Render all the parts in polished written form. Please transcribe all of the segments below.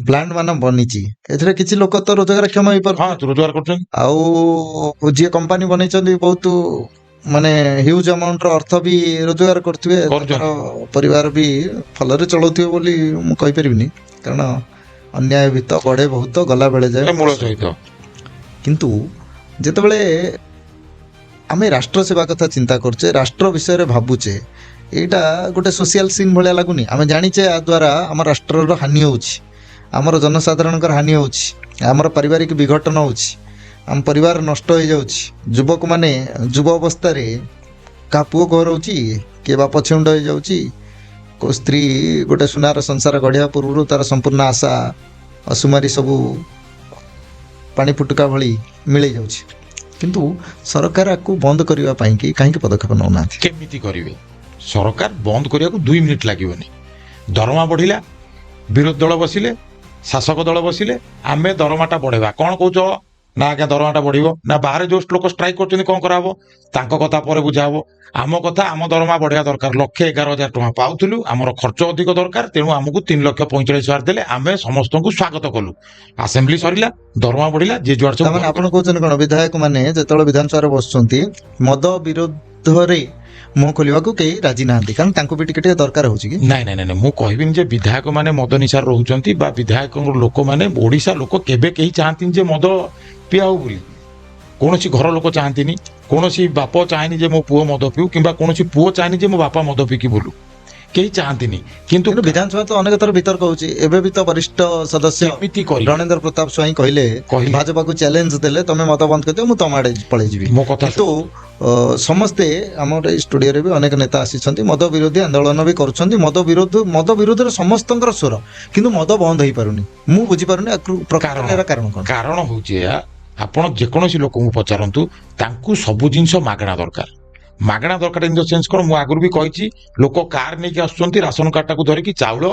Plant ମାନ ବନିଛି ଏଥିରେ କିଛି ଲୋକ ତ ରୋଜଗାରକ୍ଷମ ହେଇପାରୁ ହଁ ରୋଜଗାର କରୁଛନ୍ତି। ଆଉ ଯିଏ କମ୍ପାନୀ ବନେଇଛନ୍ତି ବହୁତ ମାନେ ହ୍ୟୁଜ ଆମାଉଣ୍ଟର ଅର୍ଥ ବି ରୋଜଗାର କରୁଥିବେ, କରୁଛନ୍ତି। ତାଙ୍କର ପରିବାର ବି ଭଲରେ ଚଳଉଥିବେ ବୋଲି ମୁଁ କହିପାରିବିନି, କାରଣ ଅନ୍ୟାୟ ଭିତ ବଢେ ବହୁତ ଗଲା ବେଳେ ଯାଏ ମୂଳ ସହିତ କିନ୍ତୁ ଯେତେବେଳେ ଆମେ ରାଷ୍ଟ୍ର ସେବା କଥା ଚିନ୍ତା କରୁଛେ, ରାଷ୍ଟ୍ର ବିଷୟରେ ଭାବୁଛେ, ଏଇଟା ଗୋଟେ ସୋସିଆଲ ସିନ୍ ଭଳିଆ ଲାଗୁନି? ଆମେ ଜାଣିଛେ ଆ ଦ୍ୱାରା ଆମ ରାଷ୍ଟ୍ରର ହାନି ହେଉଛି, ଆମର ଜନସାଧାରଣଙ୍କର ହାନି ହେଉଛି, ଆମର ପାରିବାରିକ ବିଘଟନ ହେଉଛି, ଆମ ପରିବାର ନଷ୍ଟ ହେଇଯାଉଛି, ଯୁବକମାନେ ଯୁବ ଅବସ୍ଥାରେ କାହା ପୁଅ ଘରଉଛି, କିଏ ବାପ ଛେଉଣ୍ଡ ହେଇଯାଉଛି, କେଉଁ ସ୍ତ୍ରୀ ଗୋଟେ ସୁନାର ସଂସାର ଗଢ଼ିବା ପୂର୍ବରୁ ତାର ସମ୍ପୂର୍ଣ୍ଣ ଆଶା ଅସୁମାରି ସବୁ ପାଣି ଫୁଟୁକା ଭଳି ମିଳେଇ ଯାଉଛି। କିନ୍ତୁ ସରକାର ଆକୁ ବନ୍ଦ କରିବା ପାଇଁ କି କାହିଁକି ପଦକ୍ଷେପ ନେଉନାହାନ୍ତି? କେମିତି କରିବେ? ସରକାର ବନ୍ଦ କରିବାକୁ 2 ମିନିଟ୍ ଲାଗିବନି। ଦରମା ବଢ଼ିଲା, ବିରୋଧୀ ଦଳ ବସିଲେ, ଶାସକ ଦଳ ବସିଲେ, ଆମେ ଦରମାଟା ବଢ଼େଇବା। କ'ଣ କହୁଛ? ନା ଆଜ୍ଞା ଦରମାଟା ବଢ଼ିବ ନା, ବାହାରେ ଯେଉଁ ଲୋକ ଷ୍ଟ୍ରାଇକ୍ କରୁଛନ୍ତି କ'ଣ କରାହବ? ତାଙ୍କ କଥା ପରେ ବୁଝା ହବ। ଆମ କଥା, ଆମ ଦରମା ବଢ଼ିବା ଦରକାର। 1,11,000 ଟଙ୍କା ପାଉଥିଲୁ, ଆମର ଖର୍ଚ୍ଚ ଅଧିକ ଦରକାର, ତେଣୁ ଆମକୁ 3,45,000 ଦେଲେ ଆମେ ସମସ୍ତଙ୍କୁ ସ୍ୱାଗତ କଲୁ। ଆସେମ୍ବଲି ସରିଲା, ଦରମା ବଢ଼ିଲା, ଯେ ଯୁଆଡ଼େ ସବୁ ତାମାନେ ଆପଣ କହୁଛନ୍ତି କ'ଣ, ବିଧାୟକ ମାନେ ଯେତେବେଳେ ବିଧାନସଭାରେ ବସୁଛନ୍ତି ମଦ ବିରୋଧରେ ମୁହଁ ଖୋଲିବାକୁ କେହି ରାଜି ନାହାନ୍ତି, କାରଣ ତାଙ୍କୁ ବି ଟିକେ ଟିକେ ଦରକାର ହେଉଛି କି? ନାଇଁ ନାଇଁ ନାଇଁ, ମୁଁ କହିବିନି ଯେ ବିଧାୟକ ମାନେ ମଦ ନିଶାରେ ରହୁଛନ୍ତି ବା ବିଧାୟକ ଲୋକମାନେ, ଓଡ଼ିଶା ଲୋକ କେବେ କେହି ଚାହାନ୍ତିନି ଯେ ମଦ ପିଆ ହଉ ବୋଲି। କୌଣସି ଘର ଲୋକ ଚାହାନ୍ତିନି, କୌଣସି ବାପ ଚାହେଁନି ଯେ ମୋ ପୁଅ ମଦ ପିଉ, କିମ୍ବା କୌଣସି ପୁଅ ଚାହେଁନି ଯେ ମୋ ବାପା ମଦ ପିଇକି ବୁଲୁ, କେହି ଚାହାନ୍ତିନି। କିନ୍ତୁ ବିଧାନସଭା ତ ଅନେକ ଥର ବିତର୍କ ହେଉଛି। ଏବେ ବି ତ ବରିଷ୍ଠ ସଦସ୍ୟ କେମିତି କରିବେ? ରଣେନ୍ଦ୍ର ପ୍ରତାପ ସ୍ୱାଇଁ କହିଲେ ଭାଜପାକୁ ଚ୍ୟାଲେଞ୍ଜ ଦେଲେ, ତମେ ମଦ ବନ୍ଦ କରିଦିଅ, ମୁଁ ତମ ଆଡ଼େ ପଳେଇ ଯିବି। ମୋ କଥା କିନ୍ତୁ ସମସ୍ତେ, ଆମର ଏଇ ଷ୍ଟୁଡିଓରେ ବି ଅନେକ ନେତା ଆସିଛନ୍ତି, ମଦ ବିରୋଧୀ ଆନ୍ଦୋଳନ ବି କରୁଛନ୍ତି, ମଦ ବିରୋଧରେ ସମସ୍ତଙ୍କର ସ୍ୱର, କିନ୍ତୁ ମଦ ବନ୍ଦ ହେଇପାରୁନି। ମୁଁ ବୁଝିପାରୁନି କାରଣ କ'ଣ? କାରଣ ହେଉଛି ଏହା, ଆପଣ ଯେକୌଣସି ଲୋକଙ୍କୁ ପଚାରନ୍ତୁ, ତାଙ୍କୁ ସବୁ ଜିନିଷ ମାଗଣା ଦରକାର। ମାଗଣା ଦରକାର ଇନ୍ ଦ ସେନ୍ସ କ'ଣ, ମୁଁ ଆଗରୁ ବି କହିଛି, ଲୋକ କାର୍ ନେଇକି ଆସୁଛନ୍ତି, ରାସନ କାର୍ଡଟାକୁ ଧରିକି ଚାଉଳ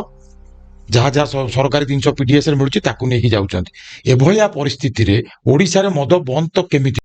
ଯାହା ଯାହା ସରକାରୀ ଜିନିଷ PDS ରେ ମିଳୁଛି ତାକୁ ନେଇକି ଯାଉଛନ୍ତି। ଏଭଳିଆ ପରିସ୍ଥିତିରେ ଓଡ଼ିଶାରେ ମଦ ବନ୍ଦ ତ କେମିତି